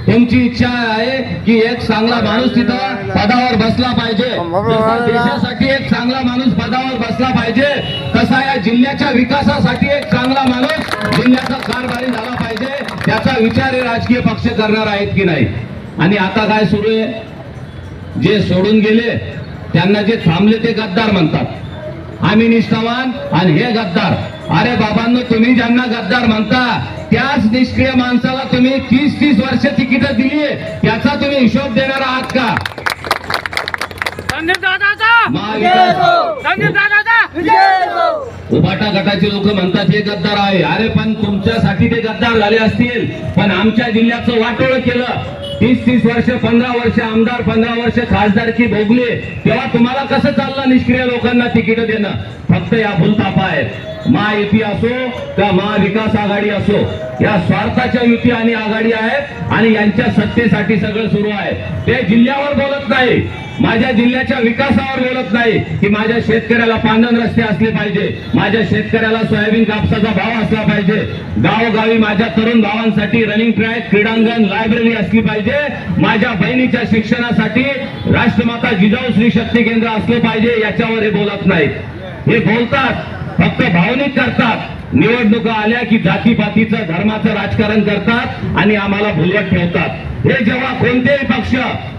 तुमची इच्छा आहे की एक चांगला माणूस तिथं पदावर बसला पाहिजे, जसा देशासाठी एक चांगला माणूस पदावर बसला पाहिजे, तसा या जिल्ह्याच्या विकासासाठी एक चांगला माणूस जिल्ह्याचा कारभारी झाला पाहिजे, त्याचा विचार हे राजकीय पक्ष करणार आहेत की नाही. आणि आता काय सुरू आहे, जे सोडून गेले त्यांना जे थांबले ते गद्दार म्हणतात. आम्ही निष्ठावान आणि हे गद्दार. अरे बाबांनो, तुम्ही ज्यांना गद्दार म्हणता त्याच निष्क्रिय माणसाला तुम्ही 30-30 वर्ष तिकीट दिली, त्याचा तुम्ही हिशोब देणार आहात का? उभाटा गटाचे लोक म्हणतात हे गद्दार आहे. अरे पण तुमच्यासाठी ते गद्दार झाले असतील, पण आमच्या जिल्ह्याचं वाटोळ केलं. 30-30 वर्ष, 15 वर्ष आमदार, 15 वर्ष खासदारकी भोगले, तेव्हा तुम्हाला कसं चाललं निष्क्रिय लोकांना तिकीट देणं? फक्त या भूलथापा आहेत. महायुती असो का महाविकास आघाडी असो, या स्वार्थाच्या युती आणि आघाडी आहेत आणि यांच्या सत्तेसाठी सगळं सुरू आहे. ते जिल्ह्यावर बोलत नाही, माझ्या जिल्ह्याच्या विकासावर बोलत नाही की माझ्या शेतकऱ्याला पांढन रस्ते असले पाहिजे, माझ्या शेतकऱ्याला सोयाबीन कापसाचा भाव असला पाहिजे, गावोगावी माझ्या तरुण भावांसाठी रनिंग ट्रॅक, क्रीडांगण, लायब्ररी असली पाहिजे, माझ्या बहिणीच्या शिक्षणासाठी राष्ट्रमाता जिजाऊ स्त्री शक्ती केंद्र असले पाहिजे. याच्यावर हे बोलत नाहीत. हे बोलतात फक्त भावनिक करतात. निवडणुका आल्या की जातीपातीचं, धर्माचं राजकारण करतात आणि आम्हाला भुलवत ठेवतात. हे जेव्हा कोणतेही पक्ष,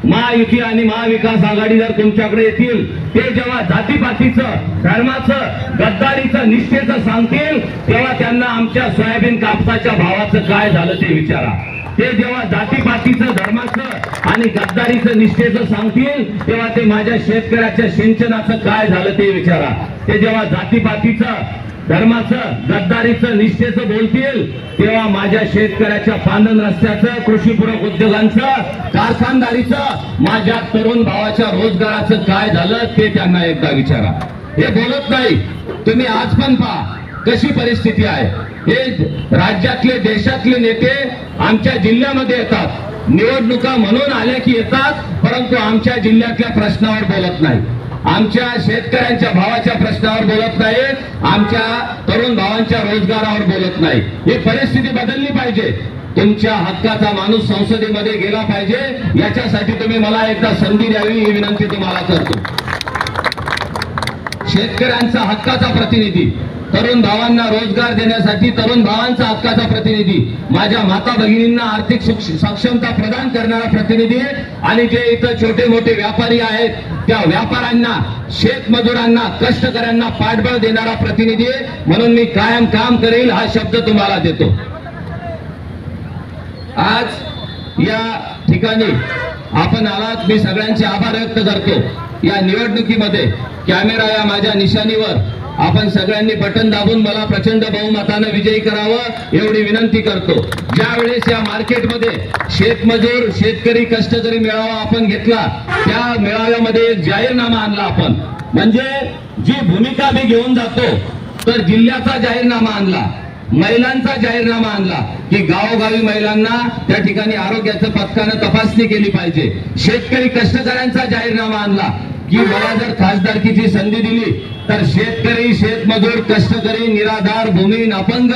महायुती आणि महाविकास आघाडी जर तुमच्याकडे येतील, ते जेव्हा जातीपातीचं, धर्माचं, गद्दारीचं, निष्ठेचं सांगतील, तेव्हा त्यांना आमच्या सोयाबीन कापसाच्या भावाचं काय झालं ते विचारा. ते जेव्हा जातीपातीचं, धर्माचं आणि गद्दारीचं, निष्ठेचं सांगतील, तेव्हा ते माझ्या शेतकऱ्याच्या सिंचनाचं काय झालं ते विचारा. ते जेव्हा जातीपातीचं, धर्माचं, गद्दारीचं, निष्ठेचं बोलतील, तेव्हा माझ्या शेतकऱ्याच्या पांढन रस्त्याचं, कृषीपूरक उद्योगांचं, कारखानदारीचं, माझ्या तरुण भावाच्या रोजगाराचं काय झालं ते त्यांना एकदा विचारा. हे बोलत नाही. तुम्ही आज पण पहा कशी परिस्थिती आहे. हे राज्यातले, देशातले नेते आमच्या जिल्ह्यामध्ये येतात, निवडणुका म्हणून आल्या की येतात, परंतु आमच्या जिल्ह्यातल्या प्रश्नावर बोलत नाही, आमच्या शेतकऱ्यांच्या भावाच्या प्रश्नावर बोलत नाहीत, आमच्या तरुण भावांच्या रोजगारावर बोलत नाही. ही परिस्थिती बदलली पाहिजे. तुमच्या हक्काचा माणूस संसदेमध्ये गेला पाहिजे. याच्यासाठी तुम्ही मला एकदा संधी द्यावी ही विनंती तुम्हाला करतो. शेतकऱ्यांचा हक्काचा प्रतिनिधी, तरुण भावांना रोजगार देण्यासाठी तरुण भावांचा हक्काचा प्रतिनिधी, माझ्या माता भगिनींना आर्थिक सक्षमता प्रदान करणारा प्रतिनिधी आणि जे इथं छोटे मोठे व्यापारी आहेत त्या व्यापाऱ्यांना, शेतमजुरांना, कष्टकऱ्यांना पाठबळ देणारा प्रतिनिधी म्हणून मी कायम काम करेल हा शब्द तुम्हाला देतो. आज या ठिकाणी आपण आलात, मी सगळ्यांचे आभार व्यक्त करतो. या निवडणुकीमध्ये कॅमेरा या माझ्या निशाणीवर आपण सगळ्यांनी बटन दाबून मला प्रचंड बहुमतानं विजयी करावं एवढी विनंती करतो. ज्या वेळेस या मार्केटमध्ये शेतमजूर, शेतकरी, कष्टकरी मेळावा आपण घेतला, त्या मेळाव्यामध्ये एक जाहीरनामा आणला आपण. म्हणजे जी भूमिका मी घेऊन जातो, तर जिल्ह्याचा जाहीरनामा आणला, महिलांचा जाहीरनामा आणला की गावोगावी महिलांना त्या ठिकाणी आरोग्याचं पथकानं तपासणी केली पाहिजे. शेतकरी, कष्टकऱ्यांचा जाहीरनामा आणला की मला जर खासदारकीची संधी दिली तर शेतकरी, शेतमजूर, कष्टकरी, निराधार, भूमिहीन, अपंग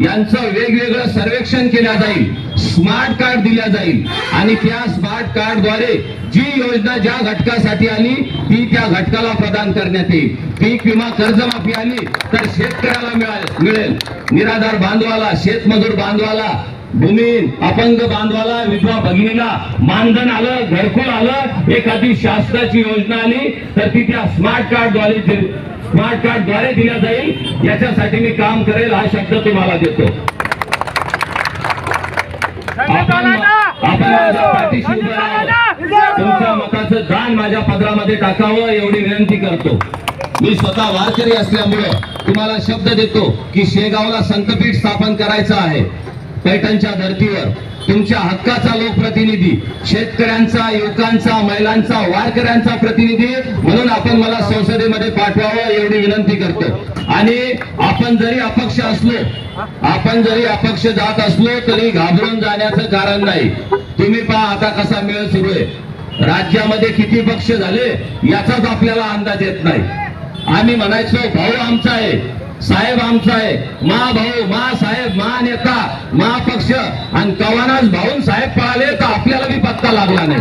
यांचं वेगवेगळं सर्वेक्षण केलं जाईल, स्मार्ट कार्ड दिल्या जाईल आणि त्या स्मार्ट कार्डद्वारे जी योजना ज्या घटकासाठी आली ती त्या घटकाला प्रदान करण्यात येईल. पीक विमा कर्जमाफी आली तर शेतकऱ्याला मिळेल, निराधार बांधवाला, शेतमजूर बांधवाला, भूमिहीन, अपंग बांधवाला, विधवा भगिनीला मानधन आलं, घरकुल आलं, एखादी शासनाची योजना आली तर ती त्या स्मार्ट कार्डद्वारे दिल्या जाईल. याच्यासाठी मी काम करेल हा शब्द तुम्हाला देतो. आपण माझ्या पाठीशी उभं राहावं, तुमच्या मताचं दान माझ्या पदरामध्ये टाकावं एवढी विनंती करतो. मी स्वतः वारकरी असल्यामुळं तुम्हाला शब्द देतो की शेगावला संतपीठ स्थापन करायचं आहे. पैठणच्या धर्तीवर तुमच्या हक्काचा लोकप्रतिनिधी, शेतकऱ्यांचा, युवकांचा, महिलांचा, वारकऱ्यांचा प्रतिनिधी म्हणून आपण मला संसदेमध्ये पाठवावं एवढी विनंती करतो. आणि आपण जरी अपक्ष असलो, आपण जरी अपक्ष जात असलो तरी घाबरून जाण्याचं कारण नाही. तुम्ही पहा आता कसा मेळ सुरू आहे. राज्यामध्ये किती पक्ष झाले याचाच आपल्याला अंदाज येत नाही. आम्ही म्हणायचो भाऊ आमचा आहे, साहेब आमचा आहे, मा भाऊ, मा साहेब, मा नेता, मा पक्ष, आणि कवानाच भाऊन साहेब पळाले तर आपल्याला बी पत्ता लागला नाही.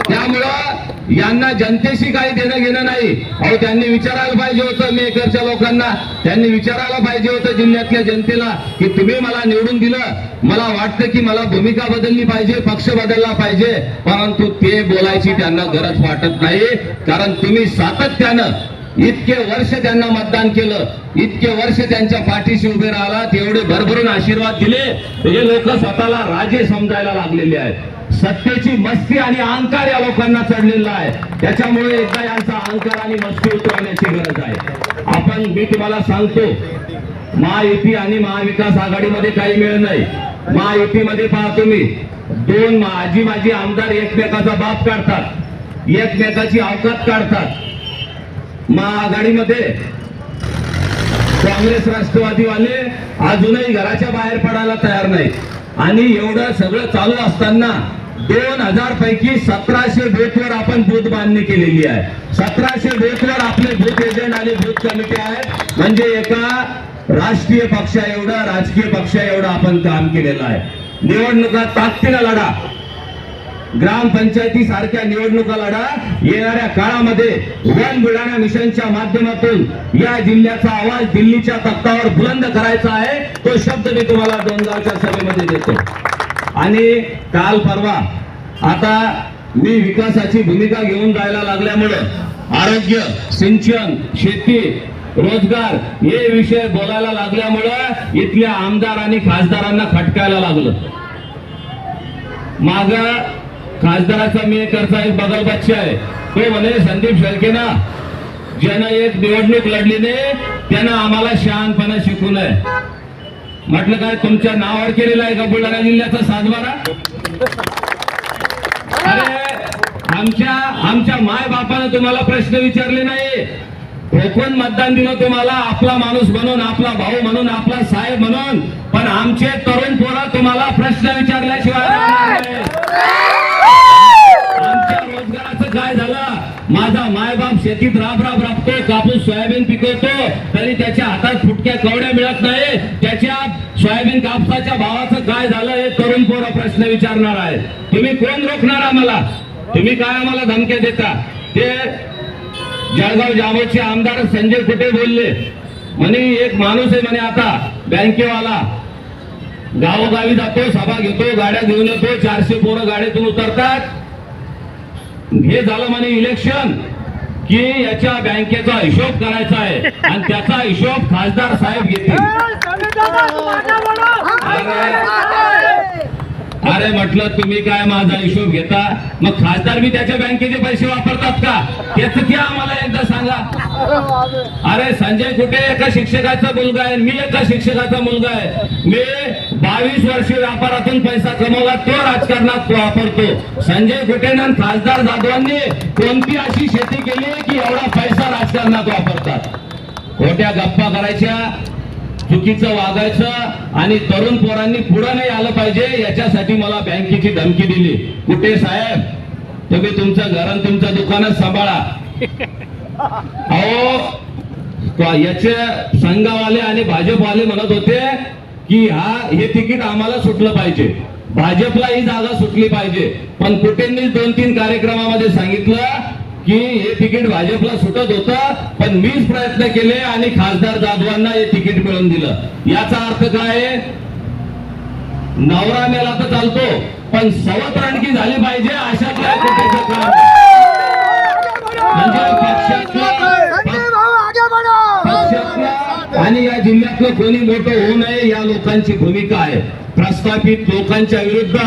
त्यामुळं यांना जनतेशी काही देणं घेणं नाही. अहो त्यांनी विचारायला पाहिजे होतं मेकरच्या लोकांना, त्यांनी विचारायला पाहिजे होतं जिल्ह्यातल्या जनतेला की तुम्ही मला निवडून दिलं, मला वाटतं की मला भूमिका बदलली पाहिजे, पक्ष बदलला पाहिजे, परंतु ते बोलायची त्यांना गरज वाटत नाही. कारण तुम्ही सातत्यानं इतके वर्ष त्यांना मतदान केलं, इतके वर्ष त्यांच्या पाठीशी उभे राहिलात, एवढे भरभरून आशीर्वाद दिले, हे लोक स्वतःला राजे समजायला लागलेले आहेत. सत्तेची मस्ती आणि अहंकार या लोकांना चढलेला आहे. त्याच्यामुळे एकदा यांचा अहंकार आणि मस्ती उतरवण्याची गरज आहे. मी तुम्हाला सांगतो, महायुती आणि महाविकास आघाडीमध्ये काही मेळ नाही. महायुतीमध्ये पहा तुम्ही, दोन माजी आमदार एकमेकाचा बाप काढतात, एकमेकाची अवकात काढतात. महाआघाडीमध्ये काँग्रेस राष्ट्रवादीवाले अजूनही घराच्या बाहेर पडायला तयार नाही. आणि एवढं सगळं चालू असताना 2000 पैकी 1700 बूथवर आपण बूथ बांधणी केलेली आहे. 1700 बूथवर आपले बूथ एजंट आणि बूथ कमिटी आहेत. म्हणजे एका राष्ट्रीय पक्षा एवढा, राजकीय पक्षा एवढा आपण काम केलेलं आहे. निवडणुका ताकदीनं लढा, ग्रामपंचायती सारख्या निवडणुका लढा. येणाऱ्या काळामध्ये वन बुलढाणा मिशनच्या माध्यमातून या जिल्ह्याचा आवाज दिल्लीच्या तख्तावर बुलंद करायचा आहे. तो शब्द मी तुम्हाला डोंगरगावच्या सभेमध्ये देतो. आणि काल परवा आता मी विकासाची भूमिका घेऊन जायला लागल्यामुळं आरोग्य, सिंचन, शेती, रोजगार हे विषय बोलायला लागल्यामुळं इथल्या आमदार आणि खासदारांना खटकायला लागलं. माग खासदाराचा मी करता एक बगल बच्चा आहे, तो म्हणे संदीप शेळकेना ज्यानं एक निवडणूक लढली नाही त्यानं आम्हाला शहाणपणा शिकू नये. म्हटलं काय तुमच्या नावावर केलेला आहे का बुलढाणा जिल्ह्याचा 7-12? अरे आमच्या माय बापानं तुम्हाला प्रश्न विचारले नाही, कोण मतदान दिलं तुम्हाला आपला माणूस म्हणून, आपला भाऊ म्हणून, आपला साहेब म्हणून, पण आमचे तरुण पोरं तुम्हाला प्रश्न विचारल्याशिवाय आमच्या रोजगाराचं काय झालं? माझा मायबाप शेतीत राबतो, कापूस सोयाबीन पिकवतो, तरी त्याच्या हातात फुटक्या कवड्या मिळत नाही. त्याच्या सोयाबीन कापसाच्या भावाचं काय झालं हे तरुण पोरं प्रश्न विचारणार आहे. तुम्ही कोण रोखणार आम्हाला? तुम्ही काय आम्हाला धमक्या देता? ते जळगाव जामोदचे आमदार संजय कुटे बोलले म्हणे एक माणूस आहे म्हणे आता बँकेवाला, गावोगावी जातो, सभा घेतो, गाड्या घेऊन येतो, 400 पोरं गाडीतून उतरतात. हे झालं म्हणे इलेक्शन की याच्या बँकेचा हिशोब करायचा आहे आणि त्याचा हिशोब खासदार साहेब घेतील. अरे म्हटलं तुम्ही काय माझा हिशोब घेता? मग खासदार मी त्याच्या बँकेचे पैसे वापरतात का? त्याच क्या आम्हाला एकदा सांगा. अरे संजय कुटे एका शिक्षकाचा मुलगा आहे, मी एका शिक्षकाचा मुलगा आहे. मी 22 वर्ष व्यापारातून पैसा कमवला, तो राजकारणात वापरतो. संजय कुटेनं खासदार जाधवांनी कोणती अशी शेती केली की एवढा पैसा राजकारणात वापरतात? खोट्या गप्पा करायच्या, चुकीचं वागायचं आणि तरुण पोरांनी पुढे नाही आलं पाहिजे याच्यासाठी मला बँकेची धमकी दिली. कुठे साहेब तुम्ही तुमचं घर आणि तुमचं दुकानच सांभाळा. अहो याचे संघवाले आणि भाजपवाले म्हणत होते की हे तिकीट आम्हाला सुटलं पाहिजे, भाजपला ही जागा सुटली पाहिजे. पण कुठेंनीच 2-3 कार्यक्रमामध्ये सांगितलं की हे तिकीट भाजपला सुटत होतं, पण मीच प्रयत्न केले आणि खासदार जाधवांना हे तिकीट मिळवून दिलं. याचा अर्थ काय? नवरा मेला तर चालतो पण सवत रणकी झाली पाहिजे अशा कुठेचं काम. म्हणजे पक्षातलं आणि या जिल्ह्यातलं कोणी मोठं होऊ नये या लोकांची भूमिका आहे. प्रस्थापित लोकांच्या विरुद्ध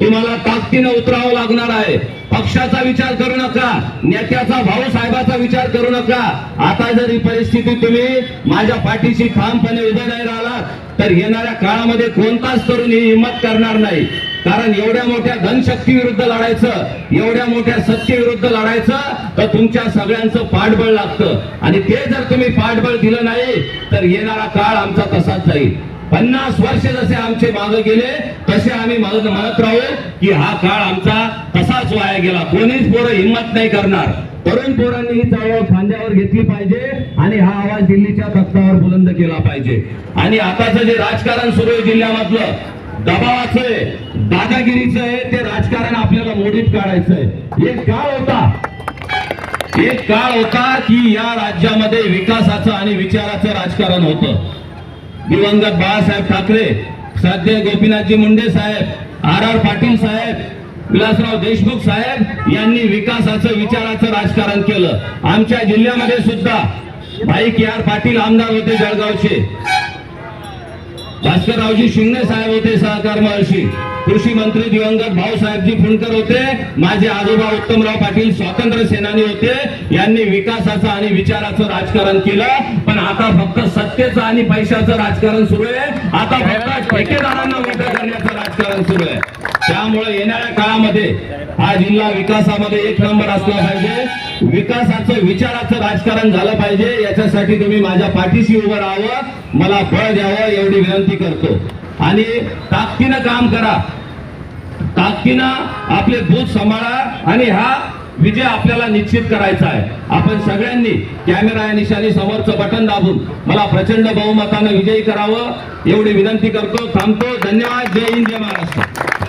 तुम्हाला ताकदीनं उतरावं लागणार आहे. पक्षाचा विचार करू नका, नेत्याचा भाऊसाहेबाचा विचार करू नका. आता जर ही परिस्थिती तुम्ही माझ्या पाठीशी ठामपणे उभे नाही राहिलात तर येणाऱ्या काळामध्ये कोणताच तरुण ही हिंमत करणार नाही. कारण एवढ्या मोठ्या धनशक्ती विरुद्ध लढायचं, एवढ्या मोठ्या सत्तेविरुद्ध लढायचं तर तुमच्या सगळ्यांचं पाठबळ लागतं आणि ते जर तुम्ही पाठबळ दिलं नाही तर येणारा काळ आमचा तसाच जाईल. 50 वर्ष जसे आमचे मागे गेले तसे आम्ही म्हणत राहू की हा काळ आमचा तसाच वाया गेला. कोणीच पोरं हिंमत नाही करणार. तरुण पोरांनी ही चळवळ खांद्यावर घेतली पाहिजे आणि हा आवाज दिल्लीच्या तख्तावर बुलंद केला पाहिजे. आणि आताचं जे राजकारण सुरू आहे जिल्ह्यामधलं, दबावाचं आहे, दादागिरीचं आहे, ते राजकारण आपल्याला मोडीत काढायचं आहे. एक काळ होता की या राज्यामध्ये विकासाचं आणि विचाराचं राजकारण होतं. दिवंगत बाळासाहेब ठाकरे, श्रद्धेय गोपीनाथजी मुंडे साहेब, R.R. पाटील साहेब, विलासराव देशमुख साहेब यांनी विकासाचं विचाराचं राजकारण केलं. आमच्या जिल्ह्यामध्ये सुद्धा भाई KR पाटील आमदार होते जळगावचे, भास्कररावजी शिंगणे साहेब होते सहकार महर्षी, कृषी मंत्री दिवंगत भाऊसाहेबजी फुंडकर होते, माझे आजोबा उत्तमराव पाटील स्वातंत्र्य सेनानी होते. यांनी विकासाचं आणि विचाराचं राजकारण केलं. पण आता फक्त सत्तेचं आणि पैशाचं राजकारण सुरू आहे. आता फक्त ठेकेदारांना मोठं करण्याचं राजकारण सुरू आहे. त्यामुळे येणाऱ्या काळामध्ये हा जिल्हा विकासामध्ये एक नंबर असला पाहिजे. विकासाचं विचाराचं राजकारण झालं पाहिजे. याच्यासाठी तुम्ही माझ्या पाठीशी उभं राहावं, मला बळ द्यावं एवढी विनंती करतो. आणि ताकदीनं काम करा, ताकदीनं आपले बूथ सांभाळा आणि हा विजय आपल्याला निश्चित करायचा आहे. आपण सगळ्यांनी कॅमेरा या निशाणी समोरचं बटन दाबून मला प्रचंड बहुमतानं विजयी करावं एवढी विनंती करतो. थांबतो. धन्यवाद. जय हिंद, जय महाराष्ट्र.